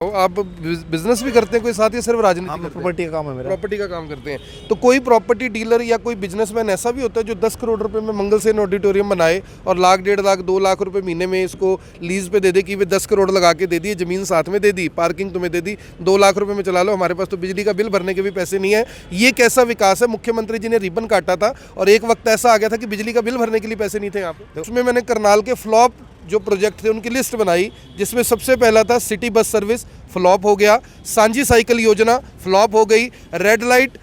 आप बिजनेस भी करते हैं कोई साथ या सिर्फ राजनीति करते हैं? प्रॉपर्टी का काम है मेरा। प्रॉपर्टी का काम करते हैं तो कोई प्रॉपर्टी डीलर या कोई बिजनेसमैन ऐसा भी होता है जो 10 करोड़ रुपए में मंगल सेन ऑडिटोरियम बनाए और लाख 1.5 लाख 2 लाख रुपए महीने में इसको लीज पे दे दे कि वे 10 करोड़ लगा के दे दिए, जमीन साथ में दे दी, पार्किंग तुम्हें दे दी, 2 लाख रुपए में चला लो, हमारे पास तो बिजली का बिल भरने के भी पैसे नहीं है। ये कैसा विकास है? मुख्यमंत्री जी ने रिबन काटा था और एक वक्त ऐसा आ गया था कि बिजली का बिल भरने के लिए पैसे नहीं थे यहाँ पे। उसमें मैंने करनाल के फ्लॉप जो प्रोजेक्ट थे उनकी लिस्ट बनाई, जिसमें सबसे पहला था सिटी बस सर्विस, फ्लॉप हो गया। सांझी साइकिल योजना फ्लॉप हो गई। रेड लाइट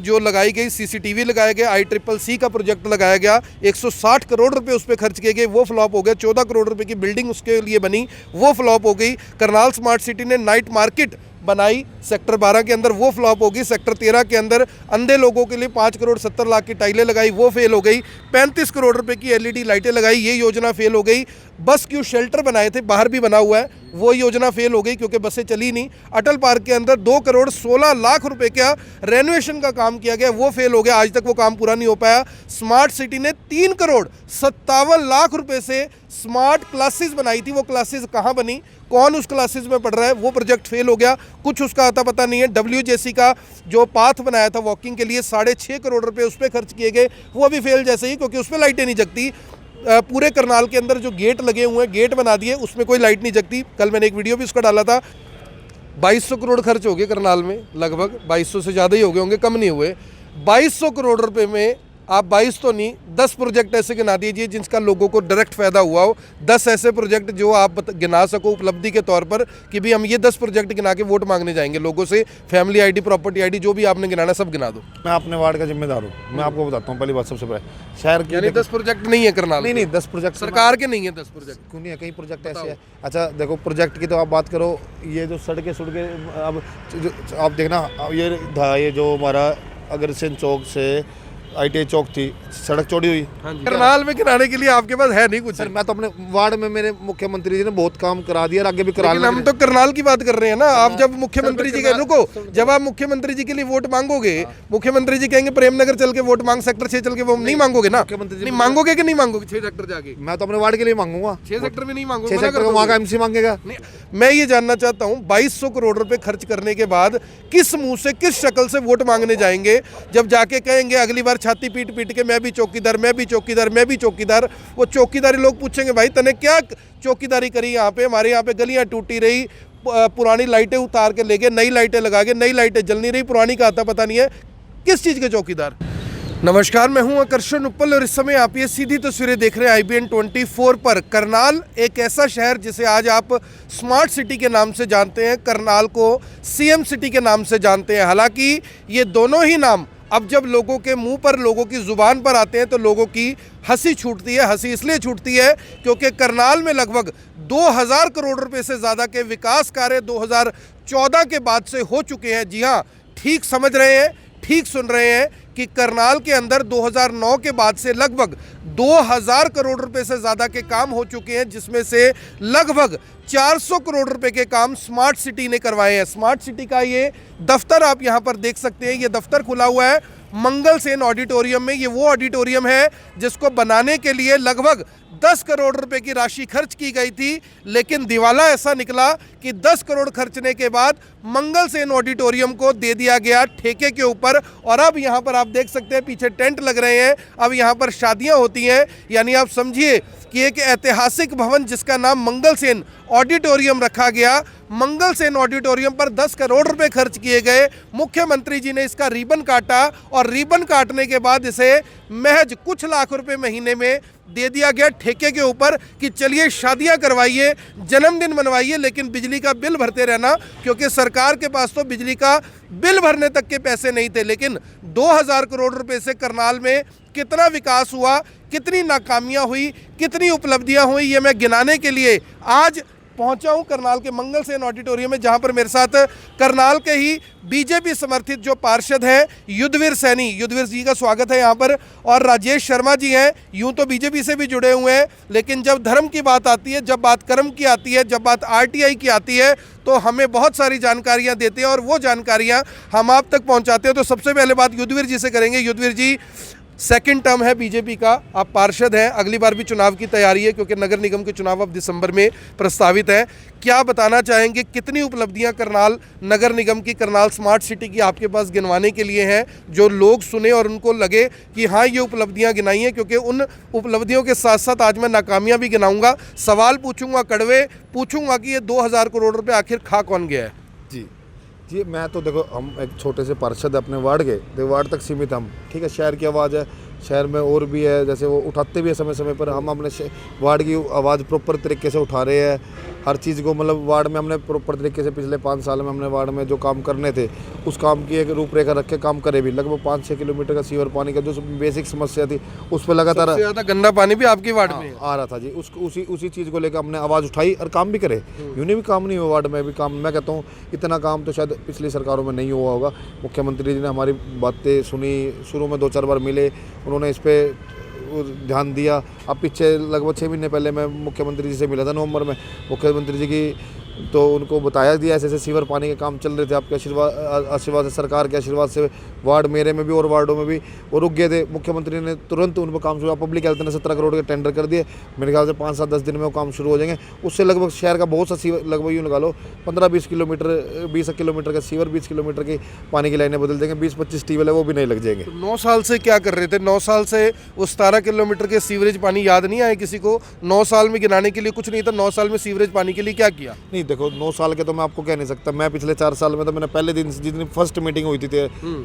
जो लगाई गई, सीसीटीवी लगाए गए, ICCC का प्रोजेक्ट लगाया गया, 160 करोड़ रुपए उस पर खर्च किए गए, वो फ्लॉप हो गया। 14 करोड़ रुपए की बिल्डिंग उसके लिए बनी, वो फ्लॉप हो गई। करनाल स्मार्ट सिटी ने नाइट मार्केट बनाई सेक्टर 12 के अंदर, वो फ्लॉप होगी। सेक्टर 13 के अंदर अंधे लोगों के लिए 5 करोड़ 70 लाख की टाइलें लगाई, वो फेल हो गई। 35 करोड़ रुपए की LED लाइटें लगाई, ये योजना फेल हो गई। बस क्यू शेल्टर बनाए थे, बाहर भी बना हुआ है, वो योजना फेल हो गई क्योंकि बसें चली नहीं। अटल पार्क के अंदर 2 करोड़ 16 लाख रुपए का रेनोवेशन का काम किया गया, वो फेल हो गया, आज तक वो काम पूरा नहीं हो पाया। स्मार्ट सिटी ने 3 करोड़ 57 लाख रुपए से स्मार्ट क्लासेस बनाई थी, वो क्लासेस कहाँ बनी, कौन उस क्लासेस में पढ़ रहा है, वो प्रोजेक्ट फेल हो गया, कुछ उसका आता पता नहीं है। WJC का जो पाथ बनाया था वॉकिंग के लिए, 6.5 करोड़ रुपए उस पर खर्च किए गए, वो अभी फेल जैसे ही, क्योंकि उस पर लाइटें नहीं जगती। पूरे करनाल के अंदर जो गेट लगे हुए हैं, गेट बना दिए, उसमें कोई लाइट नहीं जगती। कल मैंने एक वीडियो भी उसका डाला था। 2200 करोड़ खर्च हो गए करनाल में, लगभग 2200 से ज़्यादा ही हो गए होंगे, कम नहीं हुए। 2200 करोड़ रुपए में आप 22 तो नहीं, 10 प्रोजेक्ट ऐसे गिना दीजिए जिनका लोगों को डायरेक्ट फायदा हुआ हो। 10 ऐसे प्रोजेक्ट जो आप गिना सको उपलब्धि के तौर पर कि भी हम ये 10 प्रोजेक्ट गिना के वोट मांगने जाएंगे लोगों से। फैमिली ID, प्रॉपर्टी ID, जो भी आपने गिनाना सब गिना दो। मैं अपने वार्ड का जिम्मेदार हूँ। मैं आपको बताता हूँ, पहली बात सबसे पहले शहर की यानी 10 प्रोजेक्ट नहीं है करनाल? नहीं, 10 प्रोजेक्ट सरकार के नहीं है 10 प्रोजेक्ट। क्यों नहीं है? कई प्रोजेक्ट ऐसे हैं। अच्छा देखो, प्रोजेक्ट की तो आप बात करो, ये जो सड़कें अब आप देखना, ये जो हमारा अग्रसेन चौक से ITI चौक थी, सड़क चौड़ी हुई। करनाल में गिनाने के लिए आपके पास है नहीं कुछ? सर मैं तो अपने वार्ड में, मेरे मुख्यमंत्री जी ने बहुत काम करा दिया और आगे भी करा। हम तो करनाल की बात कर रहे हैं ना। आप जब मुख्यमंत्री जी के, रुको, जब आप मुख्यमंत्री जी के लिए वोट मांगोगे, मुख्यमंत्री जी कहेंगे प्रेमनगर चल के वोट मांग, सेक्टर 6 चल के, वो नहीं मांगोगे ना? मुख्यमंत्री जी मांगोगे कि नहीं मांगोगे? 6 सेक्टर जाके मैं तो अपने वार्ड के लिए मांगूंगा, 6 सेक्टर में नहीं मांगोगे, 6 सेक्टर वहाँ का MC मांगेगा। मैं ये जानना चाहता हूँ, 2200 करोड़ रुपए खर्च करने के बाद किस मुंह से, किस शक्ल से वोट मांगने जाएंगे जब जाके कहेंगे अगली बार छाती पीट पीट के मैं भी चौकीदार, मैं भी चौकीदार, मैं भी चौकीदार। वो चौकीदारी लोग पूछेंगे भाई तने क्या चौकीदारी करी यहाँ पे? हमारे यहाँ पे गलियाँ टूटी रही, पुरानी लाइटें उतार के ले गए, नई लाइटें लगा के, नई लाइटें जल नहीं रही, पुरानी का आता पता नहीं है। किस चीज़ के चौकीदार? नमस्कार, मैं हूं आकर्षण उपल और इस समय आप ये सीधी तस्वीरें देख रहे हैं IBN 24 पर। करनाल एक ऐसा शहर जिसे आज आप स्मार्ट सिटी के नाम से जानते हैं, करनाल को CM सिटी के नाम से जानते हैं। हालांकि ये दोनों ही नाम अब जब लोगों के मुंह पर, लोगों की ज़ुबान पर आते हैं तो लोगों की हंसी छूटती है। हंसी इसलिए छूटती है क्योंकि करनाल में लगभग 2000 करोड़ रुपए से ज़्यादा के विकास कार्य 2014 के बाद से हो चुके हैं। जी हाँ, ठीक समझ रहे हैं, ठीक सुन रहे हैं कि करनाल के अंदर 2009 के बाद से लगभग 2000 करोड़ रुपए से ज़्यादा के काम हो चुके हैं, जिसमें से लगभग 400 करोड़ रुपए के काम स्मार्ट सिटी ने करवाए हैं। स्मार्ट सिटी का ये दफ्तर आप यहाँ पर देख सकते हैं, ये दफ्तर खुला हुआ है मंगल सेन ऑडिटोरियम में। ये वो ऑडिटोरियम है जिसको बनाने के लिए लगभग 10 करोड़ रुपए की राशि खर्च की गई थी, लेकिन दिवाला ऐसा निकला कि 10 करोड़ खर्चने के बाद मंगल सेन ऑडिटोरियम को दे दिया गया ठेके के ऊपर। और अब यहाँ पर आप देख सकते हैं पीछे टेंट लग रहे हैं, अब यहाँ पर शादियाँ होती हैं। यानी आप समझिए कि एक ऐतिहासिक भवन जिसका नाम मंगल सेन ऑडिटोरियम रखा गया, मंगल सेन ऑडिटोरियम पर 10 करोड़ रुपए खर्च किए गए। मुख्यमंत्री जी ने इसका रिबन काटा और रिबन काटने के बाद इसे महज कुछ लाख रुपए महीने में दे दिया गया ठेके के ऊपर कि चलिए शादियां करवाइए, जन्मदिन मनवाइए, लेकिन बिजली का बिल भरते रहना, क्योंकि सरकार के पास तो बिजली का बिल भरने तक के पैसे नहीं थे। लेकिन 2000 करोड़ रुपए से करनाल में कितना विकास हुआ, कितनी नाकामियां हुई, कितनी उपलब्धियां हुई, ये मैं गिनाने के लिए आज पहुंचा हूं करनाल के मंगल सेन ऑडिटोरियम में, जहां पर मेरे साथ करनाल के ही BJP समर्थित जो पार्षद हैं युद्धवीर सैनी, युद्धवीर जी का स्वागत है यहाँ पर, और राजेश शर्मा जी हैं। यूं तो BJP से भी जुड़े हुए हैं, लेकिन जब धर्म की बात आती है, जब बात कर्म की आती है, जब बात RTI की आती है, तो हमें बहुत सारी जानकारियाँ देते हैं और वो जानकारियाँ हम आप तक पहुँचाते हैं। तो सबसे पहले बात युद्धवीर जी से करेंगे। युद्धवीर जी, सेकंड टर्म है बीजेपी का, आप पार्षद हैं, अगली बार भी चुनाव की तैयारी है क्योंकि नगर निगम के चुनाव अब दिसंबर में प्रस्तावित है। क्या बताना चाहेंगे, कितनी उपलब्धियां करनाल नगर निगम की, करनाल स्मार्ट सिटी की आपके पास गिनवाने के लिए हैं, जो लोग सुने और उनको लगे कि हाँ ये उपलब्धियां गिनाई हैं? क्योंकि उन उपलब्धियों के साथ साथ आज मैं नाकामियां भी गिनाऊंगा, सवाल पूछूंगा कड़वे, पूछूंगा कि ये 2000 करोड़ रुपये आखिर खा कौन गया है। जी मैं तो देखो, हम एक छोटे से पार्षद अपने वार्ड के, देखो वार्ड तक सीमित हम, ठीक है, शहर की आवाज़ है, शहर में और भी है, जैसे वो उठाते भी है समय समय पर, हम अपने वार्ड की आवाज़ प्रॉपर तरीके से उठा रहे हैं। हर चीज़ को मतलब वार्ड में हमने प्रॉपर तरीके से पिछले 5 साल में हमने वार्ड में जो काम करने थे उस काम की एक रूपरेखा रख के काम करे भी। लगभग 5-6 किलोमीटर का सीवर पानी का जो बेसिक समस्या थी उस पर लगातार ज़्यादा गंदा पानी भी आपकी वार्ड में आ रहा था जी, उसी चीज़ को लेकर हमने आवाज़ उठाई और काम भी करे। यूँ नहीं भी काम नहीं हुआ, वार्ड में भी काम, मैं कहता हूँ इतना काम तो शायद पिछली सरकारों में नहीं हुआ होगा। मुख्यमंत्री जी ने हमारी बातें सुनी, शुरू में 2-4 बार मिले, उन्होंने इस पर ध्यान दिया। अब पीछे लगभग 6 महीने पहले मैं मुख्यमंत्री जी से मिला था नवंबर में, मुख्यमंत्री जी की तो उनको बताया दिया ऐसे ऐसे सीवर पानी के काम चल रहे थे, आपके आशीर्वाद से, सरकार के आशीर्वाद से वार्ड मेरे में भी और वार्डों में भी वो रुक गए थे। मुख्यमंत्री ने तुरंत उन पर काम शुरू, पब्लिक हेल्थ ने 17 करोड़ के टेंडर कर दिए, मेरे ख्याल से 5-7-10 दिन में वो काम शुरू हो जाएंगे। उससे लगभग शहर का बहुत सा सीवर, लगभग यूँ लगा लो 15-20 किलोमीटर का सीवर, 20 किलोमीटर की पानी की लाइनें बदल देंगे, 20-25 ट्यूबवेल है वो भी नहीं लग जाएंगे। 9 साल से क्या कर रहे थे? 9 साल से उस 17 किलोमीटर के सीवरेज पानी याद नहीं आए किसी को? 9 साल में गिनाने के लिए कुछ नहीं था, 9 साल में सीवरेज पानी के लिए क्या किया? नहीं देखो, 9 साल के तो मैं आपको कह नहीं सकता। मैं पिछले 4 साल में तो मैंने पहले दिन जिस दिन फर्स्ट मीटिंग हुई थी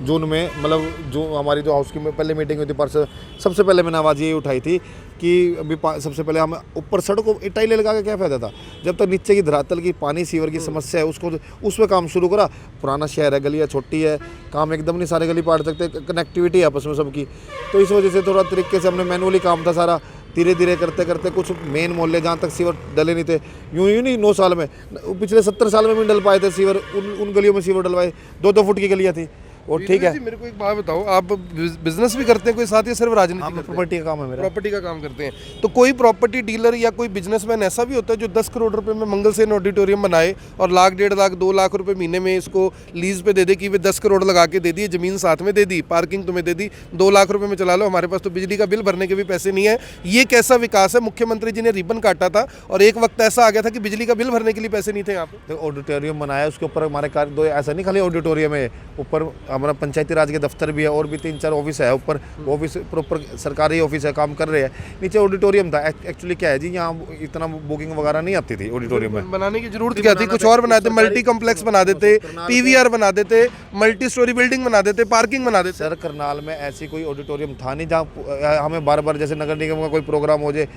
जून में, मतलब जो हमारी जो हाउस की पहले मीटिंग हुई थी परसों, सबसे पहले मैंने आवाज़ यही उठाई थी कि अभी सबसे पहले हम ऊपर सड़कों टाइलें लगा के क्या फ़ायदा था, जब तक नीचे की धरातल की पानी सीवर की समस्या है उसको उस पर काम शुरू करा। पुराना शहर है, गलियाँ छोटी है, काम एकदम नहीं सारे गली पाट सकते, कनेक्टिविटी है आपस में सबकी, तो इस वजह से थोड़ा तरीके से हमने मैनुअली काम था सारा, धीरे धीरे करते करते कुछ मेन मोहल्ले जहाँ तक सीवर डले नहीं थे, यूँ नहीं 9 साल में, पिछले 70 साल में भी डल पाए थे सीवर, उन गलियों में सीवर डलवाए, 2-2 फुट की गलियाँ थी। और ठीक है, मेरे को एक बात बताओ, आप बिजनेस भी करते हैं कोई साथ, या सिर्फ राजनीति करते हैं? प्रॉपर्टी का काम है मेरा। प्रॉपर्टी का काम करते हैं, तो कोई प्रॉपर्टी डीलर या कोई बिजनेसमैन ऐसा भी होता है जो 10 करोड़ रुपए में मंगल सेन ऑडिटोरियम बनाए और 1 लाख 1.5 लाख 2 लाख रुपए महीने में इसको लीज पे दे दे कि वे 10 करोड़ लगा के दे दिए, जमीन साथ में दे दी, पार्किंग तुम्हें दे दी, 2 लाख रुपए में चला लो, हमारे पास तो बिजली का बिल भरने के भी पैसे नहीं है। ये कैसा विकास है? मुख्यमंत्री जी ने रिबन काटा था और एक वक्त ऐसा आ गया था कि बिजली का बिल भरने के लिए पैसे नहीं थे यहाँ पे। ऑडिटोरियम बनाया, उसके ऊपर हमारे कार्य दो, ऐसा नहीं खाली ऑडिटोरियम है, ऊपर हमारा पंचायती राज के दफ्तर भी है और भी 3-4 ऑफिस है, ऊपर ऑफिस प्रॉपर सरकारी ऑफिस है, काम कर रहे हैं। नीचे ऑडिटोरियम था। एक्चुअली क्या है जी, यहाँ इतना बुकिंग वगैरह नहीं आती थी ऑडिटोरियम में, बनाने की जरूरत क्या थी? कुछ और बना देते, मल्टी कॉम्प्लेक्स बना देते, पीवीआर बना देते, मल्टी स्टोरी बिल्डिंग बना देते, पार्किंग बना देते। सर करनाल में ऐसी कोई ऑडिटोरियम था नहीं जहाँ हमें बार बार जैसे नगर निगम का कोई प्रोग्राम हो जाए,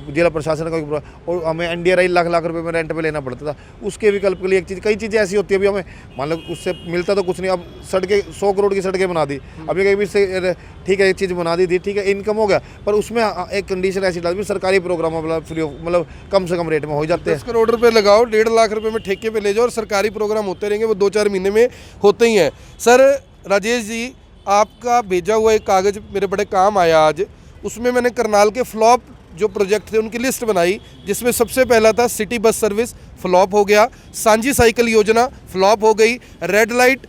जिला प्रशासन का, और हमें एनडीआरआई लाख रुपए में रेंट पे लेना पड़ता था। उसके विकल्प के लिए एक चीज़, कई चीज़ें ऐसी होती है, अभी हमें मान लो उससे मिलता तो कुछ नहीं, अब सड़कें 100 करोड़ की सड़कें बना दी, अभी कहीं भी से ठीक है एक चीज़ बना दी थी, ठीक है इनकम हो गया, पर उसमें एक कंडीशन ऐसी डाल दी, सरकारी प्रोग्राम मतलब फ्री ऑफ, मतलब कम से कम रेट में हो जाते हैं। 10 करोड़ रुपए लगाओ, 1.5 लाख रुपए में ठेके पे ले जाओ और सरकारी प्रोग्राम होते रहेंगे, वो 2-4 महीने में होते ही हैं। सर राजेश जी, आपका भेजा हुआ एक कागज़ मेरे बड़े काम आया आज, उसमें मैंने करनाल के फ्लॉप जो प्रोजेक्ट थे उनकी लिस्ट बनाई, जिसमें सबसे पहला था सिटी बस सर्विस, फ्लॉप हो गया, सांझी साइकिल योजना फ्लॉप हो गई, रेड लाइट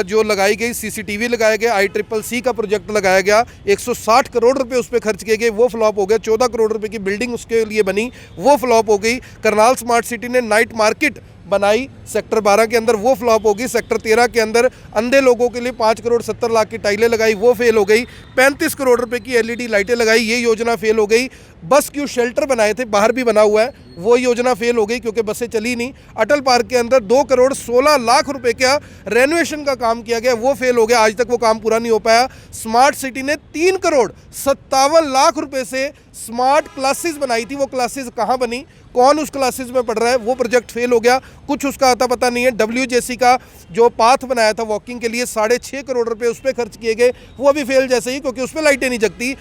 जो लगाई गई, सीसीटीवी लगाया गया, ICCC का प्रोजेक्ट लगाया गया, 160 करोड़ रुपए उस पर खर्च किए गए, वो फ्लॉप हो गया, 14 करोड़ रुपए की बिल्डिंग उसके लिए बनी, वो फ्लॉप हो गई। करनाल स्मार्ट सिटी ने नाइट मार्केट बनाई सेक्टर 12 के अंदर, वो फ्लॉप होगी। सेक्टर 13 के अंदर अंधे लोगों के लिए 5 करोड़ 70 लाख की टाइलें लगाई, वो फेल हो गई। 35 करोड़ रुपए की LED लाइटें लगाई, ये योजना फेल हो गई। बस क्यू शेल्टर बनाए थे, बाहर भी बना हुआ है, वो योजना फेल हो गई क्योंकि बसें चली नहीं। अटल पार्क के अंदर 2 करोड़ 16 लाख रुपए का रेनोवेशन का काम किया गया, वो फेल हो गया, आज तक वो काम पूरा नहीं हो पाया। स्मार्ट सिटी ने 3 करोड़ 57 लाख रुपए से स्मार्ट क्लासेस बनाई थी, वो क्लासेस कहाँ बनी, कौन उस क्लासेस में पढ़ रहा है, वो प्रोजेक्ट फेल हो गया, कुछ उसका आता पता नहीं है। WJC का जो पाथ बनाया था वॉकिंग के लिए, 6.5 करोड़ रुपए उस पर खर्च किए गए, वो अभी फेल जैसे ही, क्योंकि उस पर लाइटें नहीं जगती।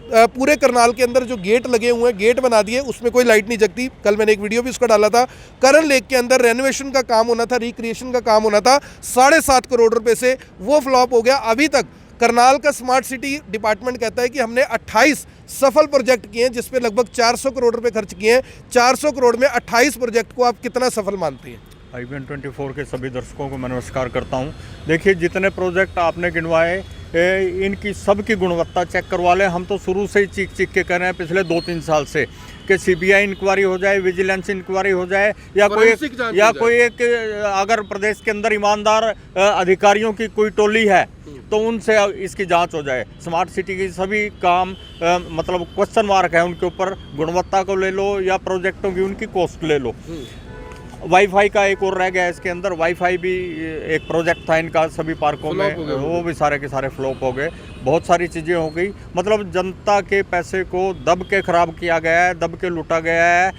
पूरे करनाल के अंदर जो गेट लगे हुए हैं, गेट बना दिए, उसमें कोई लाइट नहीं जगती। कल मैंने एक वीडियो भी उसका डाला था। करन लेक के अंदर रेनोवेशन का काम होना था, रिक्रिएशन का काम होना था, 7.5 करोड़ रुपए से, वो फ्लॉप हो गया। अभी तक करनाल का स्मार्ट सिटी डिपार्टमेंट कहता है कि हमने 28 सफल प्रोजेक्ट किए हैं, जिसपे लगभग 400 करोड़ रुपए खर्च किए हैं। 400 करोड़ में 28 प्रोजेक्ट को आप कितना सफल मानते हैं? IBN 24 के सभी दर्शकों को मैं नमस्कार करता हूं। देखिए, जितने प्रोजेक्ट आपने गिनवाए इनकी सबकी गुणवत्ता चेक करवा लें। हम तो शुरू से ही चीख के कर रहे हैं पिछले 2-3 साल से कि सीबीआई इंक्वायरी हो जाए, विजिलेंस इंक्वायरी हो जाए, या कोई एक अगर प्रदेश के अंदर ईमानदार अधिकारियों की कोई टोली है तो उनसे इसकी जांच हो जाए। स्मार्ट सिटी की सभी काम मतलब क्वेश्चन मार्क है उनके ऊपर। गुणवत्ता को ले लो या प्रोजेक्टों की उनकी कॉस्ट ले लो। वाईफाई का एक और रह गया इसके अंदर। वाईफाई भी एक प्रोजेक्ट था इनका सभी पार्कों में, वो भी सारे के सारे फ्लॉप हो गए। बहुत सारी चीज़ें हो गई। मतलब जनता के पैसे को दब के ख़राब किया गया है, दब के लूटा गया है।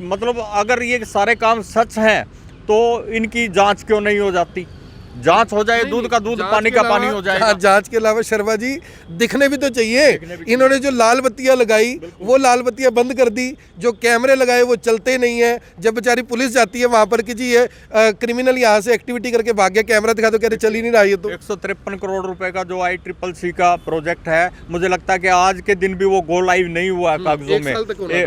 मतलब अगर ये सारे काम सच हैं तो इनकी जांच क्यों नहीं हो जाती? जांच हो जाए, दूध का दूध, पानी का पानी हो जाए। जांच के अलावा शर्मा जी दिखने भी तो चाहिए। इन्होंने जो लाल बत्तियां लगाई वो लाल बत्तियां बंद कर दी, जो कैमरे लगाए वो चलते नहीं है। जब बेचारी पुलिस जाती है वहां पर कि जी ये क्रिमिनल यहाँ से एक्टिविटी करके भाग गया, कैमरा दिखा तो कह रहे चल ही नहीं रहा ये तो। 153 करोड़ रुपए का जो ICCC का प्रोजेक्ट है, मुझे लगता है कि आज के दिन भी वो गो लाइव नहीं हुआ है कागजों में।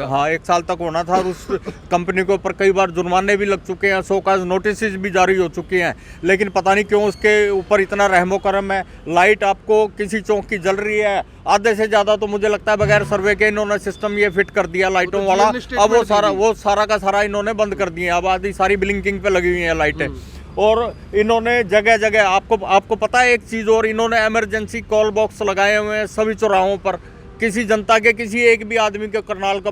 हाँ, 1 साल तक होना था। और उस कंपनी के ऊपर कई बार जुर्माने भी लग चुके हैं, शोकाज नोटिस भी जारी हो चुके हैं, लेकिन पता नहीं क्यों उसके ऊपर इतना रहमो करम है। लाइट आपको किसी चौक की जल रही है, आधे से ज्यादा तो मुझे लगता है बगैर सर्वे के इन्होंने सिस्टम ये फिट कर दिया लाइटों वाला। अब वो सारा का सारा इन्होंने बंद कर दिए। अब आधी सारी ब्लिंकिंग पे लगी हुई है लाइटें। और इन्होंने जगह जगह आपको पता है एक चीज और, इन्होंने इमरजेंसी कॉल बॉक्स लगाए हुए हैं सभी चौराहों पर। किसी जनता के किसी एक भी आदमी के करनाल का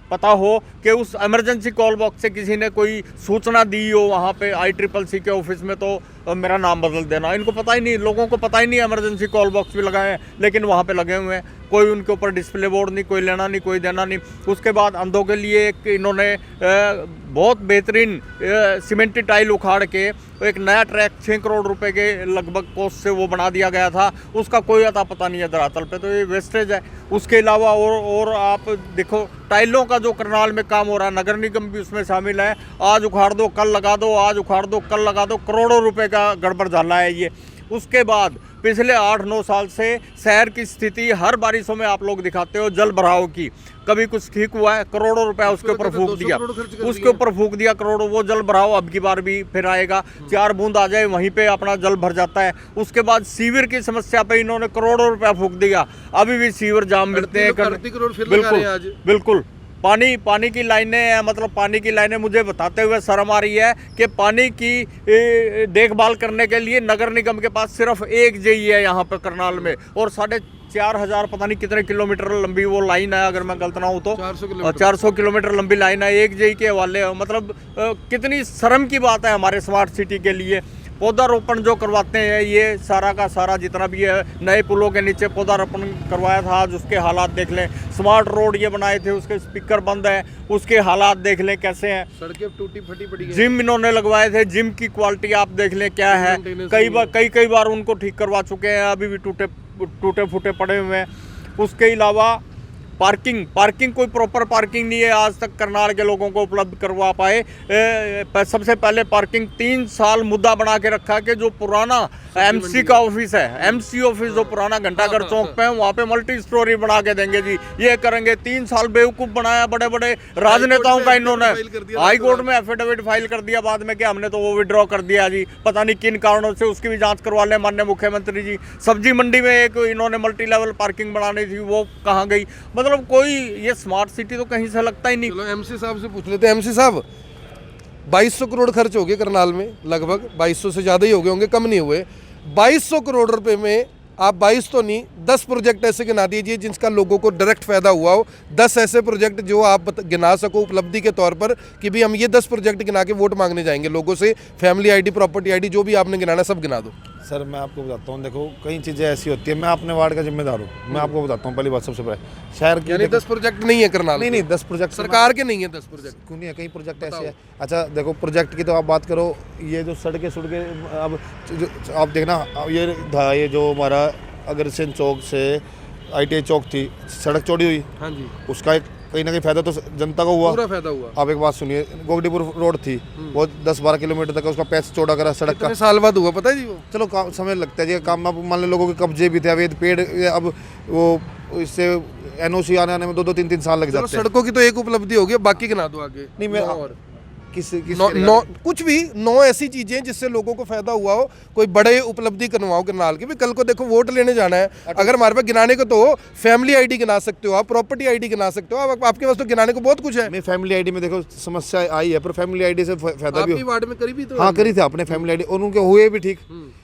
पता हो कि उस इमरजेंसी कॉल बॉक्स से किसी ने कोई सूचना दी हो वहाँ पे ICCC के ऑफिस में, तो मेरा नाम बदल देना। इनको पता ही नहीं, लोगों को पता ही नहीं इमरजेंसी कॉल बॉक्स भी लगाए हैं, लेकिन वहाँ पे लगे हुए हैं। कोई उनके ऊपर डिस्प्ले बोर्ड नहीं, कोई लेना नहीं, कोई देना नहीं। उसके बाद अंधों के लिए एक इन्होंने बहुत बेहतरीन सीमेंटी टाइल उखाड़ के एक नया ट्रैक 6 करोड़ रुपए के लगभग कॉस्ट से वो बना दिया गया था। उसका कोई अता पता नहीं है धरातल पे, तो ये वेस्टेज है। उसके अलावा और आप देखो टाइलों का जो करनाल में काम हो रहा है, नगर निगम भी उसमें शामिल है। आज उखाड़ दो कल लगा दो, आज उखाड़ दो कल लगा दो, करोड़ों रुपए का गड़बड़ झाला है ये। उसके बाद पिछले 8-9 साल से शहर की स्थिति हर बारिशों में आप लोग दिखाते हो जल भराव की। कभी कुछ ठीक हुआ है, करोड़ों रुपया उसके ऊपर फूंक दिया, करोड़ों। वो जल भराव अब की बार भी फिर आएगा। 4 बूंद आ जाए वहीं पे अपना जल भर जाता है। उसके बाद सीवर की समस्या पे इन्होंने करोड़ों रुपया फूंक दिया, अभी भी सीवर जाम मिलते हैं। बिल्कुल पानी की लाइनें, मतलब पानी की लाइनें मुझे बताते हुए शर्म आ रही है कि पानी की देखभाल करने के लिए नगर निगम के पास सिर्फ एक जेई है यहाँ पे करनाल में, और 4,500 पता नहीं कितने किलोमीटर लंबी वो लाइन है, अगर मैं गलत ना हूँ तो 400 किलोमीटर लंबी लाइन है एक जेई के हवाले। मतलब कितनी शर्म की बात है हमारे स्मार्ट सिटी के लिए। पौधारोपण जो करवाते हैं, ये सारा का सारा जितना भी है, नए पुलों के नीचे पौधारोपण करवाया था, आज उसके हालात देख लें। स्मार्ट रोड ये बनाए थे, उसके स्पीकर बंद है, उसके हालात देख लें कैसे हैं। सड़कें टूटी फटी पड़ी हैं। जिम इन्होंने लगवाए थे, जिम की क्वालिटी आप देख लें क्या है। कई बार उनको ठीक करवा चुके हैं, अभी भी टूटे फूटे पड़े हुए हैं। उसके अलावा पार्किंग कोई प्रॉपर पार्किंग नहीं है आज तक करनाल के लोगों को उपलब्ध करवा पाए। सबसे पहले पार्किंग 3 साल मुद्दा बना के रखा कि जो पुराना MC का ऑफिस है, MC ऑफिस जो पुराना घंटाघर चौक पे है, वहाँ पे मल्टी स्टोरी बना के देंगे जी, ये करेंगे। 3 साल बेवकूफ़ बनाया बड़े बड़े राजनेताओं का इन्होंने। हाई कोर्ट में एफिडेविट फाइल कर दिया बाद में कि हमने तो वो विड्रॉ कर दिया जी, पता नहीं किन कारणों से। उसकी भी जाँच करवा लें माननीय मुख्यमंत्री जी। सब्जी मंडी में एक इन्होंने मल्टी लेवल पार्किंग बनानी थी, वो कहाँ गई? मतलब कोई ये स्मार्ट सिटी तो कहीं से लगता ही नहीं। चलो MC साहब से पूछ लेते हैं। MC साहब, 2200 करोड़ खर्च हो गए करनाल में, लगभग 2200 से ज़्यादा ही हो गए होंगे, कम नहीं हुए। 2200 करोड़ रुपए में आप 22 तो नहीं 10 प्रोजेक्ट ऐसे गिना दीजिए जिनका लोगों को डायरेक्ट फायदा हुआ हो। 10 ऐसे प्रोजेक्ट जो आप गिना सको उपलब्धि के तौर पर कि भी हम ये 10 प्रोजेक्ट गिना के वोट मांगने जाएंगे लोगों से। फैमिली ID, प्रॉपर्टी ID, जो भी आपने गिनाना सब गिना दो। सर मैं आपको बताता हूँ, देखो कई चीज़ें ऐसी होती है, मैं अपने वार्ड का जिम्मेदार हूँ। मैं आपको बताता हूँ पहली बात, सबसे पहले शहर की 10 प्रोजेक्ट नहीं है करनाल। नहीं 10 प्रोजेक्ट सरकार के नहीं है 10 प्रोजेक्ट। क्यों नहीं है, कई प्रोजेक्ट ऐसे हैं। अच्छा देखो प्रोजेक्ट की तो आप बात करो, ये जो सड़कें अब आप देखना, ये जो हमारा अग्रसेन चौक से ITI चौक थी, सड़क चौड़ी हुई। हाँ जी, उसका एक कहीं ना कहीं फायदा तो जनता को हुआ, पूरा फायदा हुआ। आप एक बात सुनिए, गोगडीपुर रोड थी, वो 10-12 किलोमीटर तक उसका पैच चौड़ा करा सड़क का। साल बाद हुआ पता है जी वो। चलो समय लगता है जी, काम मान लो लोगों के कब्जे भी थे, अवैध पेड़, अब वो इससे NOC आने में 2-3 साल लग जाते हैं। सड़कों की तो एक उपलब्धि होगी, बाकी गिना दो आगे। नहीं मैं किस कुछ भी 9 ऐसी चीजें जिससे लोगों को फायदा हुआ हो, कोई बड़े उपलब्धि करवाओ करनाल की भी। कल को देखो वोट लेने जाना है, अगर हमारे पास गिनाने को तो फैमिली आईडी गिना सकते हो आप, प्रॉपर्टी आईडी गिना सकते हो आप, आपके पास तो गिनाने को बहुत कुछ है। मैं फैमिली आईडी में देखो समस्या आई है, पर फैमिली आईडी से फायदा भी आपकी वार्ड में करी भी तो हाँ करी थे आपने फैमिली आईडी, और उनके हुए भी ठीक।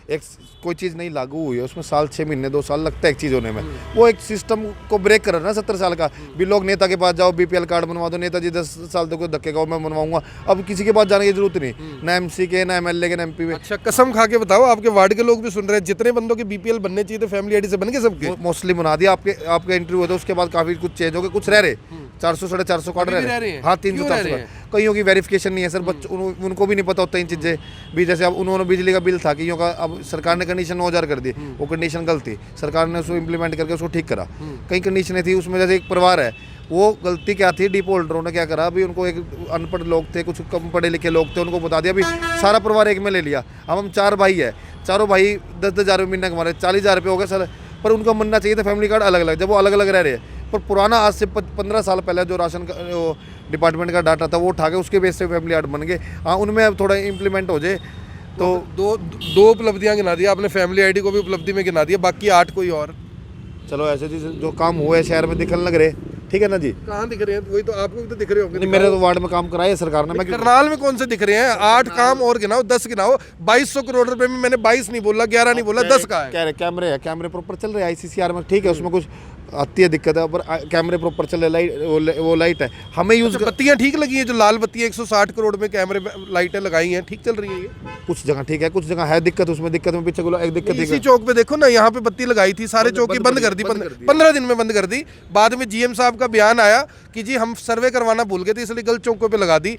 एक कोई चीज़ नहीं लागू हुई है उसमें साल 6 महीने 2 साल लगता है एक चीज़ होने में। वो एक सिस्टम को ब्रेक कर रहा है ना 70 साल का भी। लोग नेता के पास जाओ बीपीएल कार्ड बनवा दो, नेताजी 10 साल तक धक्के खाओ मैं बनवाऊंगा। अब किसी के पास जाने की जरूरत नहीं, ना एमसी के, ना एमएलए के, ना एमपी में। अच्छा कसम खा के बताओ, आपके वार्ड के लोग भी सुन रहे हैं, जितने बंदों के बीपीएल बनने चाहिए थे फैमिली आईडी से बन गए सबके? मोस्टली बना दिया। आपके इंटरव्यू होता है उसके बाद काफी कुछ चेंज हो गए, कुछ रह रहे 400 450 कार्ड रह रहे हैं। हाँ 300 400। कईयों की वेरिफिकेशन नहीं है सर, उनको भी नहीं पता होता इन चीज़ें भी। जैसे अब उन्होंने बिजली का बिल था कईयों का, अब सरकार ने कंडीशन 9,000 कर दी, वो कंडीशन गलत थी, सरकार ने उसको इम्प्लीमेंट करके उसको ठीक करा। कई कंडीशनें थी उसमें, जैसे एक परिवार है, वो गलती क्या थी, डिपो होल्डरों ने क्या करा, अभी उनको एक अनपढ़ लोग थे, कुछ कम पढ़े लिखे लोग थे, उनको बता दिया अभी सारा परिवार एक में ले लिया। अब हम 4 भाई है, चारों भाई 10-10 हज़ार महीने कमा रहे, 40,000 रुपये हो गए सर। पर उनको बनना चाहिए था फैमिली कार्ड अलग अलग, जब वो अलग अलग रह रहे हैं। पर पुराना आज से 15 साल पहले जो राशन का डिपार्टमेंट का डाटा था वो उठा के उसके बेस से फैमिली कार्ड बन गए। हाँ उनमें अब थोड़ा इम्प्लीमेंट हो जाए तो। दो उपलब्धियां गिना दिया आपने, फैमिली आईडी को भी उपलब्धि में गिना दिया, बाकी 8 कोई और। चलो ऐसे चीज जो काम हुए शहर में दिखने लग रहे, ठीक है ना जी। कहाँ दिख रहे हैं? वही तो आपको भी तो दिख रहे होंगे। मेरे तो वार्ड में काम कराया सरकार ने। मैं करनाल में कौन से दिख रहे हैं? 8 काम और गिनाओ, 10 गिनाओ। 2200 करोड़ रुपए में मैंने 22 नहीं बोला, 11 नहीं बोला, 10 का है। कह रहे कैमरे है, कैमरे प्रॉपर चल रहे हैं आईसीसीआर में, ठीक है उसमें कुछ आती है दिक्कत है, पर कैमरे प्रॉपर चल रहे। वो लाइट है हमें यूज बत्तियां ठीक लगी हैं, जो लाल बत्तियां 160 करोड़ में कैमरे लाइटें लगाई हैं, ठीक चल रही है ये? कुछ जगह ठीक है, कुछ जगह है दिक्कत, उसमें दिक्कत में पीछे एक दिक्कत। इसी चौक पे देखो ना, यहाँ पे बत्ती लगाई थी, सारे चौक की बंद कर दी, 15 दिन में बंद कर दी। बाद में जीएम साहब का बयान आया कि जी हम सर्वे करवाना भूल गए थे इसलिए गलत चौकों पे लगा दी।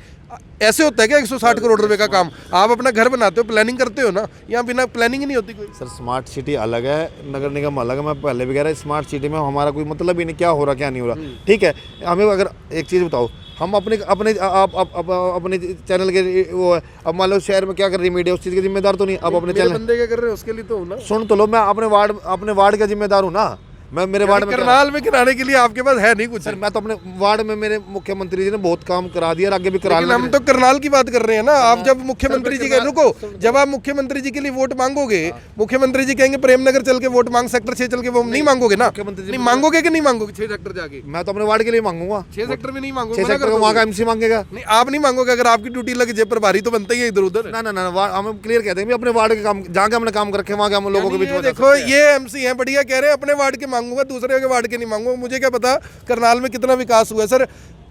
ऐसे होता है क्या 160 करोड़ रुपए का काम? आप अपना घर बनाते हो, प्लानिंग करते हो ना, यहाँ बिना प्लानिंग ही नहीं होती कोई। सर स्मार्ट सिटी अलग है, नगर निगम अलग है। मैं पहले भी कह रहा स्मार्ट सिटी में हमारा कोई मतलब ही नहीं क्या हो रहा क्या नहीं हो रहा, ठीक है। हमें अगर एक चीज़ बताओ, हम अपने अपने चैनल के वो है, अब मान लो शहर में क्या कर रही है मीडिया, उस चीज़ के जिम्मेदार तो नहीं। अब अपने चैनल बंदे क्या कर रहे हैं उसके लिए तो हूं ना। सुन तो लो, मैं अपने वार्ड का जिम्मेदार हूँ ना। मैं मेरे वार्ड में करनाल में गिनाने के लिए आपके पास है नहीं कुछ। सर मैं तो अपने वार्ड में मेरे मुख्यमंत्री जी ने बहुत काम करा दिया और आगे भी करा। हम तो करनाल की बात कर रहे हैं ना। आप जब मुख्यमंत्री जी के रुको, जब आप मुख्यमंत्री जी के लिए वोट मांगोगे, मुख्यमंत्री जी कहेंगे प्रेमनगर चल के वोट मांग, सेक्टर 6 चल के वो नहीं मांगोगे ना? मुख्यमंत्री नहीं मांगोगे कि नहीं मांगोगे? 6 सेक्टर जाके मैं तो अपने वार्ड के लिए मांगूंगा। 6 सेक्टर में नहीं मांगोगे? 6 सेक्टर वहाँ का एमसी मांगेगा? नहीं आप नहीं मांगोगे। अगर आपकी ड्यूटी लग जाए, प्रभारी तो बनता ही है इधर उधर। ना हम क्लियर कहते हैं अपने वार्ड के काम, जहाँ के हमने काम कर रखे वहाँ के हम लोगों के बीच में। देखो ये एमसी है बढ़िया कह रहे हैं अपने वार्ड के मांगूंगा, दूसरे के वार्ड के नहीं मांगूंगा। मुझे क्या पता करनाल में कितना विकास हुआ है सर।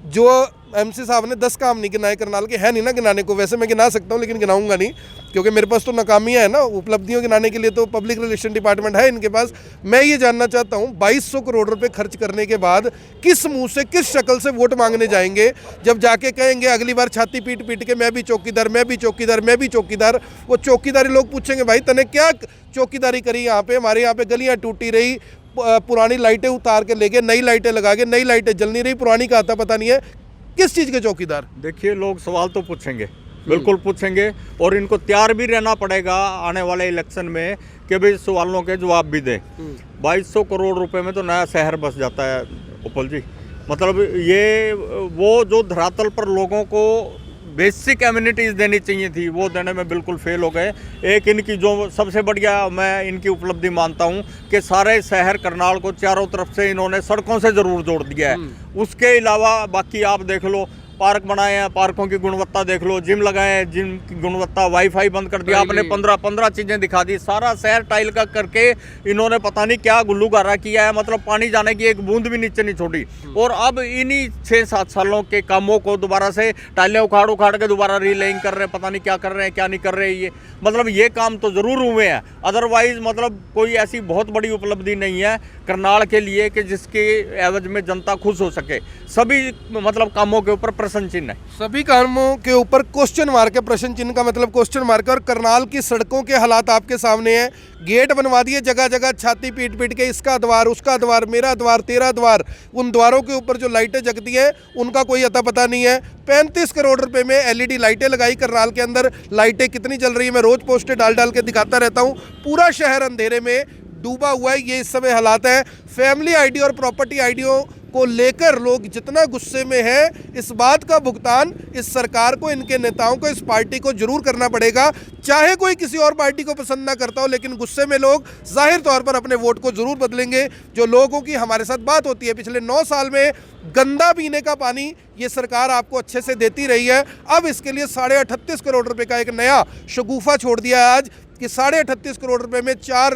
जो एमसी साहब ने 10 काम नहीं गिनाए करनाल के, है नहीं ना गिनाने को। वैसे मैं गिना सकता हूँ लेकिन गिनाऊंगा नहीं, क्योंकि मेरे पास तो नाकामियां है ना। उपलब्धियों गिनाने के लिए तो पब्लिक रिलेशन डिपार्टमेंट है इनके पास। मैं ये जानना चाहता हूँ 2200 करोड़ रुपए खर्च करने के बाद किस मुंह से, किस शक्ल से वोट मांगने जाएंगे, जब जाके कहेंगे अगली बार छाती पीट पीट के मैं भी चौकीदार, मैं भी चौकीदार, मैं भी चौकीदार। वो चौकीदारी लोग पूछेंगे भाई तने क्या चौकीदारी करी यहाँ पे? हमारे यहाँ पे गलियाँ टूटी रही, पुरानी लाइटें उतार के ले गए, नई लाइटें लगा के, नई लाइटें जल नहीं रही, पुरानी का आता पता नहीं है। किस चीज़ के चौकीदार? देखिए लोग सवाल तो पूछेंगे, बिल्कुल पूछेंगे, और इनको तैयार भी रहना पड़ेगा आने वाले इलेक्शन में कि भाई सवालों के जवाब भी दें। 2200 करोड़ रुपए में तो नया शहर बस जाता है उपल जी। मतलब ये वो जो धरातल पर लोगों को बेसिक एम्यूनिटीज़ देनी चाहिए थी वो देने में बिल्कुल फेल हो गए। एक इनकी जो सबसे बढ़िया मैं इनकी उपलब्धि मानता हूँ कि सारे शहर करनाल को चारों तरफ से इन्होंने सड़कों से ज़रूर जोड़ दिया है। उसके अलावा बाकी आप देख लो, पार्क बनाए हैं, पार्कों की गुणवत्ता देख लो, जिम लगाए हैं, जिम की गुणवत्ता, वाईफाई बंद कर दिया आपने, 15 चीज़ें दिखा दी। सारा शहर टाइल का करके इन्होंने पता नहीं क्या गुल्लूगारा किया है, मतलब पानी जाने की एक बूंद भी नीचे नहीं छोड़ी। और अब इन्हीं 6-7 सालों के कामों को दोबारा से टाइलें उखाड़ के दोबारा रीलेइंग कर रहे हैं, पता नहीं क्या कर रहे हैं क्या नहीं कर रहे। ये मतलब ये काम तो ज़रूर हुए हैं, अदरवाइज मतलब कोई ऐसी बहुत बड़ी उपलब्धि नहीं है करनाल के लिए कि जिसके एवज में जनता खुश हो सके। सभी मतलब कामों के ऊपर प्रश्न चिन्ह है, सभी कामों के ऊपर क्वेश्चन मार्क है। प्रश्न चिन्ह का मतलब क्वेश्चन मार्क है। और करनाल की सड़कों के हालात आपके सामने हैं। गेट बनवा दिए जगह जगह, छाती पीट पीट के, इसका द्वार, उसका द्वार, मेरा द्वार, तेरा द्वार। उन द्वारों के ऊपर जो लाइटें जगती हैं उनका कोई अता पता नहीं है। 35 करोड़ रुपए में एलईडी लाइटें लगाई करनाल के अंदर। लाइटें कितनी जल रही है मैं रोज पोस्टें डाल के दिखाता रहता हूँ। पूरा शहर अंधेरे में डूबा हुआ है। ये इस समय हालात है। फैमिली आईडी और प्रॉपर्टी आईडियों को लेकर लोग जितना गुस्से में है, इस बात का भुगतान इस सरकार को, इनके नेताओं को, इस पार्टी को जरूर करना पड़ेगा। चाहे कोई किसी और पार्टी को पसंद ना करता हो, लेकिन गुस्से में लोग जाहिर तौर पर अपने वोट को जरूर बदलेंगे। जो लोगों की हमारे साथ बात होती है, पिछले 9 साल में गंदा पीने का पानी ये सरकार आपको अच्छे से देती रही है। अब इसके लिए 38.5 करोड़ रुपए का एक नया शगुफा छोड़ दिया है आज कि 38.5 करोड़ रुपए में 4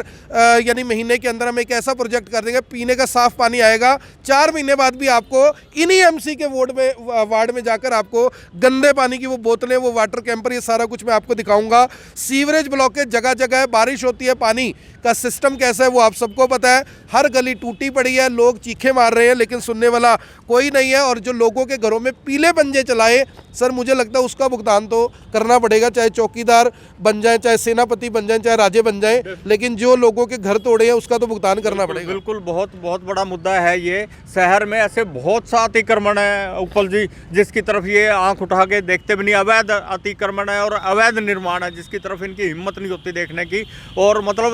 यानी महीने के अंदर हम एक ऐसा प्रोजेक्ट कर देंगे, पीने का साफ पानी आएगा। 4 महीने बाद भी आपको इन्हीं एमसी के वार्ड में जाकर आपको गंदे पानी की वो बोतलें, वो वाटर कैंपर, ये सारा कुछ मैं आपको दिखाऊंगा। सीवरेज ब्लॉकेज जगह जगह है, बारिश होती है, पानी का सिस्टम कैसा है वो आप सबको पता है। हर गली टूटी पड़ी है, लोग चीखे मार रहे हैं, लेकिन सुनने वाला कोई नहीं है। और जो लोगों के घरों में पीले पंजे चलाए, सर मुझे लगता है उसका भुगतान तो करना पड़ेगा, चाहे चौकीदार बन जाए, चाहे सेनापति बन जाए, चाहे राजे बन जाए, लेकिन जो लोगों के घर तोड़े हैं उसका तो भुगतान करना पड़ेगा। बिल्कुल, बहुत बहुत बड़ा मुद्दा है ये। शहर में ऐसे बहुत सा अतिक्रमण है उपल जी, जिसकी तरफ ये आंख उठा के देखते भी नहीं। अवैध अतिक्रमण है और अवैध निर्माण है, जिसकी तरफ इनकी हिम्मत नहीं होती देखने की। और मतलब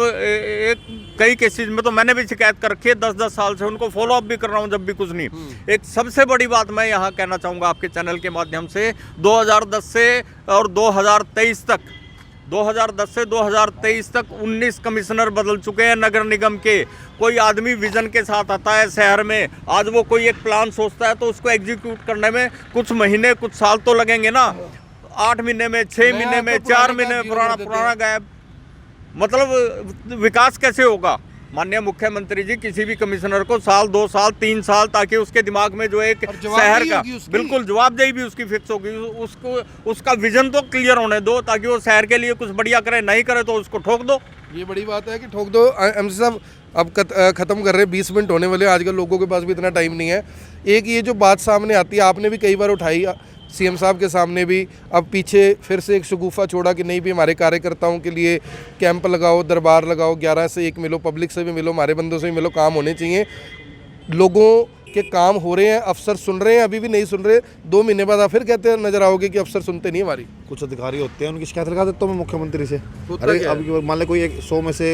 कई केसेस में तो मैंने भी शिकायत कर रखी है 10-10 साल से, उनको फॉलो अप भी कर रहा हूँ जब भी कुछ नहीं। एक सबसे बड़ी बात मैं यहाँ कहना चाहूँगा आपके चैनल के माध्यम से, 2010 से और 2023 तक, 2010 से 2023 तक 19 कमिश्नर बदल चुके हैं नगर निगम के। कोई आदमी विजन के साथ आता है शहर में, आज वो कोई एक प्लान सोचता है तो उसको एग्जीक्यूट करने में कुछ महीने, कुछ साल तो लगेंगे ना। 8 महीने में, 6 महीने में, 4 महीने में पुराना गायब। मतलब विकास कैसे होगा? माननीय मुख्यमंत्री जी किसी भी कमिश्नर को साल, 2 साल, 3 साल, ताकि उसके दिमाग में जो एक शहर का बिल्कुल जवाबदेही भी उसकी फिक्स होगी, उसको उसका विजन तो क्लियर होने दो, ताकि वो शहर के लिए कुछ बढ़िया करे। नहीं करे तो उसको ठोक दो। ये बड़ी बात है कि ठोक दो। एमसी साहब अब खत्म कर रहे हैं, 20 मिनट होने वाले। आजकल लोगों के पास भी इतना टाइम नहीं है। एक ये जो बात सामने आती है, आपने भी कई बार उठाई, सीएम साहब के सामने भी, अब पीछे फिर से एक शगुफा छोड़ा कि नहीं भी हमारे कार्यकर्ताओं के लिए कैंप लगाओ, दरबार लगाओ, 11 से 1 मिलो, पब्लिक से भी मिलो, हमारे बंदों से भी मिलो, काम होने चाहिए। लोगों के काम हो रहे हैं, अफसर सुन रहे हैं, अभी भी नहीं सुन रहे। 2 महीने बाद आप फिर कहते नजर आओगे कि अफसर सुनते नहीं हमारी। कुछ अधिकारी होते हैं, उनकी शिकायत लगा देता हूँ मैं मुख्यमंत्री से। अरे अब मान ले कोई 100 में से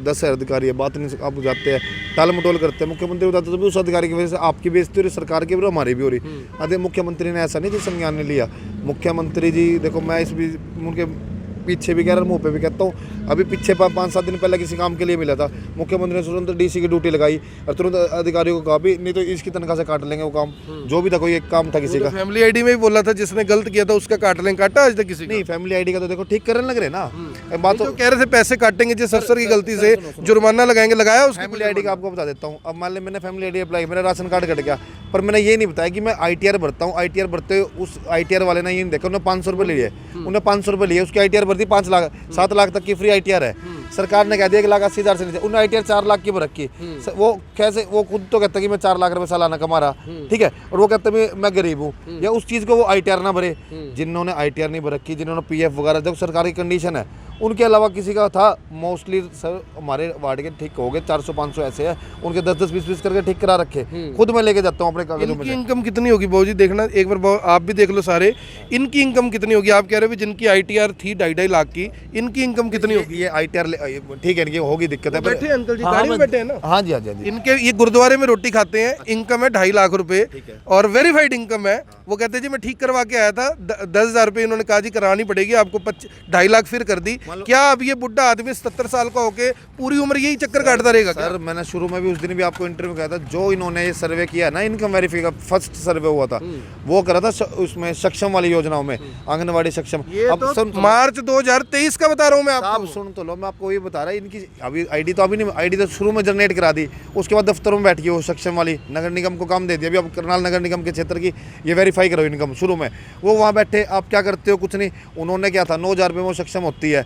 10 अधिकारी है, बात नहीं आप जाते हैं, टाल मटोल करते हैं। मुख्यमंत्री बताते तो उस अधिकारी की वजह से आपकी बेइज्जती हो रही, सरकार की भी हमारी भी हो रही। अरे मुख्यमंत्री ने ऐसा नहीं जी संज्ञान ने लिया। मुख्यमंत्री जी देखो, मैं इस भी उनके पीछे भी कह रहा हूँ, मुँह पे भी कहता हूँ। अभी पीछे 5-7 दिन पहले किसी काम के लिए मिला था, मुख्यमंत्री ने तुरंत डीसी की ड्यूटी लगाई और तुरंत अधिकारियों को कहा भी नहीं तो इसकी तनख्वाह से काट लेंगे वो काम, जो भी था। कोई एक काम था किसी का, फैमिली आईडी में भी बोला था जिसने गलत किया था उसका काट लेंगे, काटा आज तक किसी नहीं। फैमिली आईडी का तो देखो ठीक करने लग रहे ना। बात तो कह रहे थे पैसे काटेंगे जिस अफसर की गलती से जुर्माना लगाएंगे, लगाया उसकी फैमिली आईडी का आपको बता देता हूँ। अब मान लें मैंने फैमिली आईडी अप्लाई, मेरा राशन कार्ड कट गया, पर मैंने ये नहीं बताया कि मैं ITR भरता हूँ। ITR भरते उस ITR वाले ने ये नहीं देखा, उन्हें 500 रुपये लिए, उन्हें 500 रुपये लिए, उसकी ITR भरती 5 लाख 7 लाख तक की फ्री ITR है। सरकार ने कह दिया 1,80,000 से नीचे, उन्हें ITR 4 लाख की भर रखी। वो कैसे, वो खुद तो कहता है कि मैं 4 लाख रुपए सालाना कमा रहा, ठीक है, और वो कहते हैं मैं गरीब हूँ, या उस चीज़ को वो ITR ना भरे। जिन्होंने ITR नहीं भर रखी, जिन्होंने PF वगैरह, जब सरकारी कंडीशन है, उनके अलावा किसी का था मोस्टली सर हमारे वार्ड के ठीक हो गए, 400-500 ऐसे हैं, उनके 10-10, 20-20 करके ठीक करा रखे। खुद मैं लेके जाता हूँ अपने कागजों में। इनकी इनकम कितनी होगी बाबू जी? देखना एक बार, आप भी देख लो सारे, इनकी इनकम कितनी होगी? आप कह रहे हो जिनकी ITR थी 2.5 लाख की, इनकी इनकम कितनी होगी? ये ITR ठीक है, इनकी होगी दिक्कत है। बैठे अंकल जी, गाड़ी में बैठे हैं ना? हाँ जी, हाँ जी। इनके ये गुरुद्वारे में रोटी खाते हैं, इनकम है 2.5 लाख रुपए और वेरीफाइड इनकम है। वो कहते हैं जी मैं ठीक करवा के आया था, 10,000 रुपये इन्होंने कहा जी करानी पड़ेगी आपको, 2.5 लाख फिर कर दी। क्या अब ये बुढ़ा आदमी 77 साल का होके पूरी उम्र यही चक्कर काटता रहेगा? सर मैंने शुरू में भी उस दिन भी आपको इंटरव्यू किया था, जो इन्होंने ये सर्वे किया ना, इनकम वेरीफाई का फर्स्ट सर्वे हुआ था, वो करा था उसमें सक्षम वाली योजनाओं में, आंगनवाड़ी सक्षम। अब तो मार्च 2023 का बता रहा हूँ मैं आपको। आप सुन तो लो, मैं आपको ये बता रहा, इनकी अभी आईडी तो अभी नहीं, आईडी तो शुरू में जनरेट करा दी, उसके बाद दफ्तरों में बैठ गई वो सक्षम वाली, नगर निगम को काम दे दिया। अभी अब करनाल नगर निगम के क्षेत्र की ये वेरीफाई करो इनकम। शुरू में वो वहाँ बैठे, आप क्या करते हो? कुछ नहीं। उन्होंने क्या था, 9,000 रुपये में सक्षम होती है,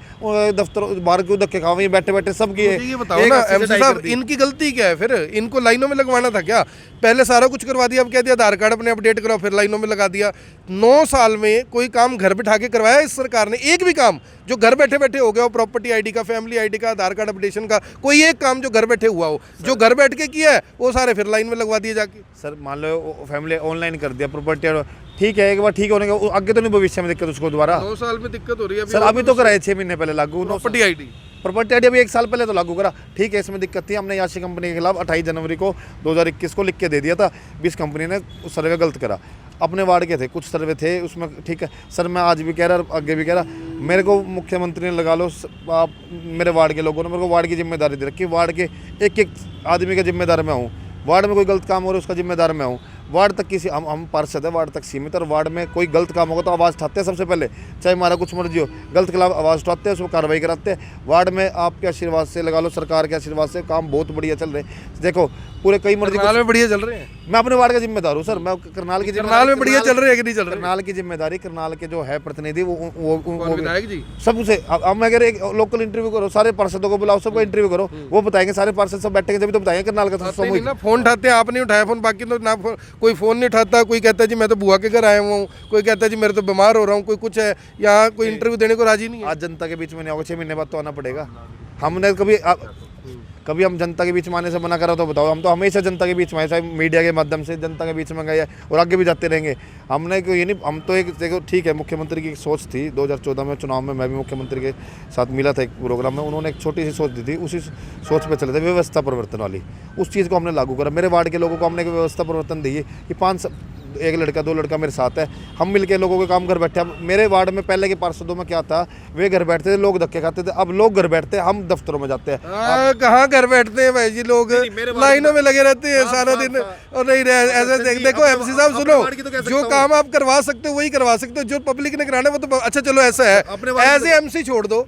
दफ्तर बाहर क्यों धक्के खाओ, ये बैठे बैठे सब किए। ये बताओ ना एमसी साहब, इनकी गलती क्या है? फिर इनको लाइनों में लगवाना था क्या? पहले सारा कुछ करवा दिया, अब कह दिया आधार कार्ड अपने अपडेट कराओ, फिर लाइनों में लगा दिया। 9 साल में कोई काम घर बिठा के करवाया इस सरकार ने? एक भी काम जो घर बैठे बैठे हो गया हो, प्रॉपर्टी आईडी का, फैमिली आईडी का, आधार कार्ड अपडेशन का, कोई एक काम जो घर बैठे हुआ हो, जो घर बैठ के किया है वो सारे फिर लाइन में लगवा दिए जाके। सर मान लो फैमिली ऑनलाइन कर दिया, प्रॉपर्टी ठीक है, एक बार ठीक होने का आगे तो नहीं भविष्य में दिक्कत उसको दोबारा? 9 साल में दिक्कत हो रही है सर। अभी तो कराए 6 महीने पहले लागू प्रॉपर्टी आईडी। प्रॉपर्टी आइडिया भी 1 साल पहले तो लागू करा, ठीक है, इसमें दिक्कत थी, हमने याशी कंपनी के खिलाफ 28 जनवरी को 2021 को लिख के दे दिया था, 20 कंपनी ने उस सर्वे गलत करा। अपने वार्ड के थे, कुछ सर्वे थे उसमें, ठीक है सर, मैं आज भी कह रहा आगे भी कह रहा, मेरे को मुख्यमंत्री ने लगा लो, आप मेरे वार्ड के लोगों ने मेरे को वार्ड की जिम्मेदारी दे रखी, वार्ड के एक आदमी का जिम्मेदार मैं हूँ, वार्ड में कोई गलत काम हो रहा है उसका जिम्मेदार मैं हूँ, वार्ड तक किसी हम पार्षद है, वार्ड तक सीमित, और वार्ड में कोई गलत काम होगा तो आवाज़ उठाते हैं सबसे पहले, चाहे हमारा कुछ मर्जी हो, गलत खिलाफ आवाज़ उठाते हैं, उसको कार्रवाई कराते हैं। वार्ड में आपके आशीर्वाद से लगा लो, सरकार के आशीर्वाद से काम बहुत बढ़िया चल रहे हैं। देखो पूरे कई मर्जी करनाल में बढ़िया चल रहे हैं, मैं अपने वार्ड का जिम्मेदार हूँ सर, मैं करनाल की करनाल में बढ़िया चल रहे हैं कि नहीं चल रहे? करनाल की जिम्मेदारी, करनाल के जो है प्रतिनिधि कौन, विधायक जी? सबसे अब मैं कह रहे एक लोकल इंटरव्यू करो, सारे पार्षदों को बुलाओ, सबका इंटरव्यू करो, वो बताएंगे, सारे पार्षद सब बैठेंगे जब तो बताएंगे करनाल का सामूहिक। ना फोन उठाते हैं, आपने उठाया फोन, बाकी तो ना कोई फोन नहीं उठाता, कोई कहता है जी मैं तो बुआ के घर आया हुआ हूँ, कोई कहता है जी मेरे तो बीमार हो रहा हूँ, कोई कुछ है, यहाँ कोई इंटरव्यू देने को राजी नहीं है। आज जनता के बीच में नहीं होगा, 6 महीने बाद तो आना पड़ेगा। हमने कभी हम जनता के बीच में आने से मना करा तो बताओ? हम तो हमेशा जनता के बीच में आए, चाहे मीडिया के माध्यम से जनता के बीच में गए और आगे भी जाते रहेंगे। हमने कोई ये नहीं, हम तो एक देखो ठीक है, मुख्यमंत्री की एक सोच थी 2014 में चुनाव में, मैं भी मुख्यमंत्री के साथ मिला था एक प्रोग्राम में, उन्होंने एक छोटी सी सोच दी थी, उसी सोच पे चले थे, व्यवस्था परिवर्तन वाली, उस चीज़ को हमने लागू करा। मेरे वार्ड के लोगों को हमने एक व्यवस्था परिवर्तन दी है कि 5 एक लड़का 2 लड़का मेरे साथ है, हम मिलके लोगों के काम घर बैठे। अब मेरे वार्ड में पहले के पार्षदों में क्या था, वे घर बैठते थे, लोग धक्के खाते थे, अब लोग घर बैठते हैं, हम दफ्तरों में जाते हैं। कहाँ घर बैठते हैं भाई जी, लोग लाइनों में लगे रहते हैं सारा दिन, और नहीं ऐसे देखो एमसी साहब सुनो, जो काम आप करवा सकते हो वही करवा सकते हो, जो पब्लिक ने कराना वो तो अच्छा चलो ऐसा है, एज ए एमसी छोड़ दो,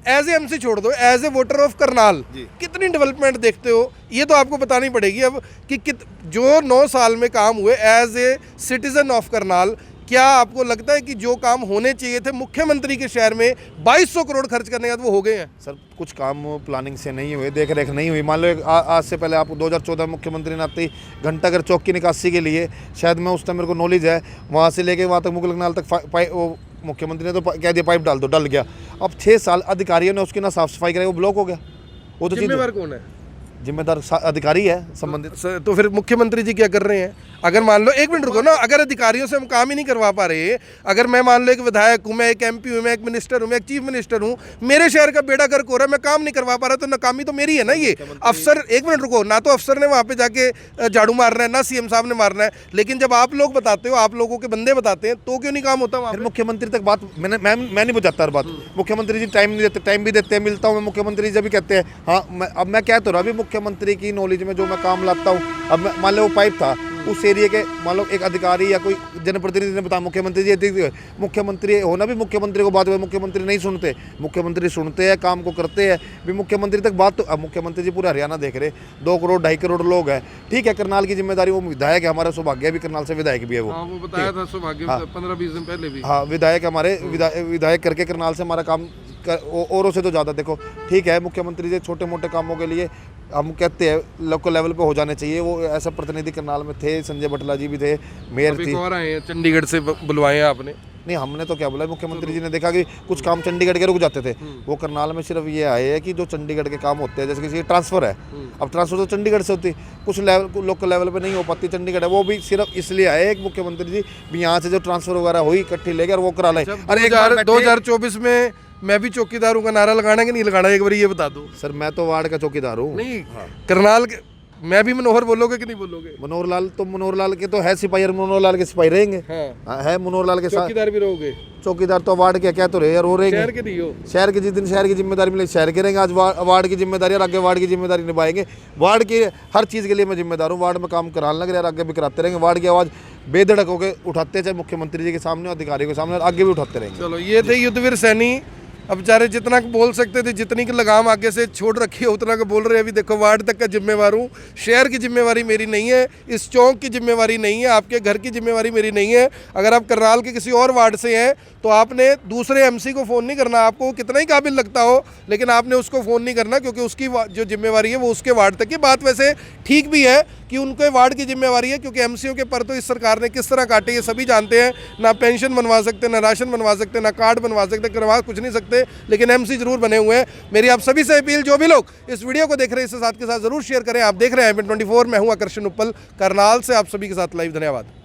एज ए एमसी छोड़ दो, as a voter of Karnal कितनी डेवलपमेंट देखते हो, ये तो आपको बतानी पड़ेगी अब कि जो 9 साल में काम हुए as a citizen of Karnal, क्या आपको लगता है कि जो काम होने चाहिए थे मुख्यमंत्री के शहर में 2200 करोड़ खर्च करने के बाद वो हो गए हैं? सर कुछ काम प्लानिंग से नहीं हुए, देख रेख नहीं हुई। मान लो आज से पहले आप 2014 में मुख्यमंत्री ने आते ही घंटाघर चौक की निकासी के लिए, शायद मैं उस टाइम मेरे को नॉलेज है, वहाँ से लेके वहाँ तक मुगलकनाल तक मुख्यमंत्री ने तो कह दिया पाइप डाल दो, डल गया। अब 6 साल अधिकारियों ने उसकी ना साफ सफाई कराई, वो ब्लॉक हो गया। वो तो जिम्मेदार कौन है? जिम्मेदार अधिकारी है संबंधित। तो फिर मुख्यमंत्री जी क्या कर रहे हैं? अगर मान लो, एक मिनट रुको ना, अगर अधिकारियों से हम काम ही नहीं करवा पा रहे, अगर मैं मान लो एक विधायक हूँ, मैं एक एमपी हूँ, मैं एक मिनिस्टर हूँ, मैं एक चीफ मिनिस्टर हूँ, मेरे शहर का बेड़ा गर्क हो रहा है, मैं काम नहीं करवा पा रहा, तो नाकामी तो मेरी है ना। ये अफसर, एक मिनट रुको, ना तो अफसर ने वहाँ पे जाके झाड़ू मारना है, ना सीएम साहब ने मारना है, लेकिन जब आप लोग बताते हो, आप लोगों के बंदे बताते हैं, तो क्यों नहीं काम होता वहाँ? मुख्यमंत्री तक बात मैं नहीं पहुँचाता हर बात। मुख्यमंत्री जी टाइम नहीं देते, टाइम भी देते हैं, मिलता हूँ मैं मुख्यमंत्री जी, जब भी कहते हैं हाँ, अब मैं कह तो रहा, अभी मुख्यमंत्री की नॉलेज में जो मैं काम लाता हूँ, अब मान लो वो पाइप था उस एरिया के, मान लो एक अधिकारी या कोई जनप्रतिनिधि ने बताया मुख्यमंत्री जी, मुख्यमंत्री होना भी मुख्यमंत्री को बात हुई, मुख्यमंत्री नहीं सुनते, मुख्यमंत्री सुनते हैं, काम को करते हैं भी, मुख्यमंत्री तक बात तो। अब मुख्यमंत्री जी पूरा हरियाणा देख रहे, 2 करोड़ 2.5 करोड़ लोग हैं, ठीक है, करनाल की जिम्मेदारी, वो विधायक है हमारा, सौभाग्य भी करनाल से विधायक भी है वो बताया था सौभाग्य 15-20 दिन पहले भी। हाँ, विधायक हमारे, विधायक करके करनाल से हमारा काम औरों से तो ज़्यादा। देखो ठीक है, मुख्यमंत्री जी छोटे मोटे कामों के लिए हम कहते हैं लोकल लेवल पे हो जाने चाहिए, वो ऐसा प्रतिनिधि करनाल में थे, संजय बटला जी भी थे, मेयर थी। और आए हैं चंडीगढ़ से बुलवाए हैं आपने? नहीं, हमने तो क्या बोला, मुख्यमंत्री जी ने देखा कि कुछ काम चंडीगढ़ के रुक जाते थे, वो करनाल में सिर्फ ये आए हैं कि जो चंडीगढ़ के काम होते हैं, जैसे किसी ट्रांसफ़र है, अब ट्रांसफ़र तो चंडीगढ़ से होती, कुछ लेवल लोकल लेवल पे नहीं हो पाती, चंडीगढ़ है, वो भी सिर्फ इसलिए आए एक मुख्यमंत्री जी भी यहाँ से जो ट्रांसफ़र वगैरह हुई इकट्ठी लेकर वो करा लें। अरे 2024 में मैं भी चौकीदार हूँ का नारा लगाना कि नहीं लगाना, एक बार ये बता दो। सर मैं तो वार्ड का चौकीदार हूँ। नहीं, करनाल के मैं भी मनोहर बोलोगे कि नहीं बोलोगे? मनोहर लाल तो, मनोहर लाल के तो है सिपाही, मनोहर लाल के सिपाही रहेंगे। है मनोहर लाल के साथ चौकीदार भी रहोगे? चौकीदार तो वार्ड के क्या तो रहे यार, हो रहेंगे शहर के नहीं हो, शहर के जिस दिन शहर की जिम्मेदारी मिले शहर के रहेंगे, आज वार्ड की जिम्मेदारी और आगे वार्ड की जिम्मेदारी निभाएंगे। वार्ड की हर चीज़ के लिए मैं जिम्मेदार हूँ, वार्ड में काम कराने लग रहे, आगे भी कराते रहेंगे, वार्ड की आवाज़ बेधड़क होकर उठाते, चाहे मुख्यमंत्री जी के सामने, अधिकारियों के सामने, आगे भी उठाते रहेंगे। चलो, ये थे युद्धवीर सैनी। अब बेचारे जितना बोल सकते थे, जितनी की लगाम आगे से छोड़ रखी है उतना का बोल रहे हैं। अभी देखो, वार्ड तक का जिम्मेवार हूँ, शहर की जिम्मेवारी मेरी नहीं है, इस चौक की जिम्मेवारी नहीं है, आपके घर की जिम्मेवारी मेरी नहीं है। अगर आप करनाल के किसी और वार्ड से हैं तो आपने दूसरे एमसी को फ़ोन नहीं करना, आपको कितना ही काबिल लगता हो, लेकिन आपने उसको फ़ोन नहीं करना, क्योंकि उसकी जो जिम्मेवारी है वो उसके वार्ड तक की। बात वैसे ठीक भी है कि उनके वार्ड की जिम्मेवारी है, क्योंकि एमसीओ के पर तो इस सरकार ने किस तरह काटे ये सभी जानते हैं। ना पेंशन बनवा सकते, ना राशन बनवा सकते, ना कार्ड बनवा सकते, करवा कुछ नहीं सकते, लेकिन एमसी जरूर बने हुए हैं। मेरी आप सभी से अपील, जो भी लोग इस वीडियो को देख रहे हैं इसके साथ के साथ जरूर शेयर करें। आप देख रहे हैं IPN24, मैं हूं आकर्षण उप्पल, करनाल से आप सभी के साथ लाइव। धन्यवाद।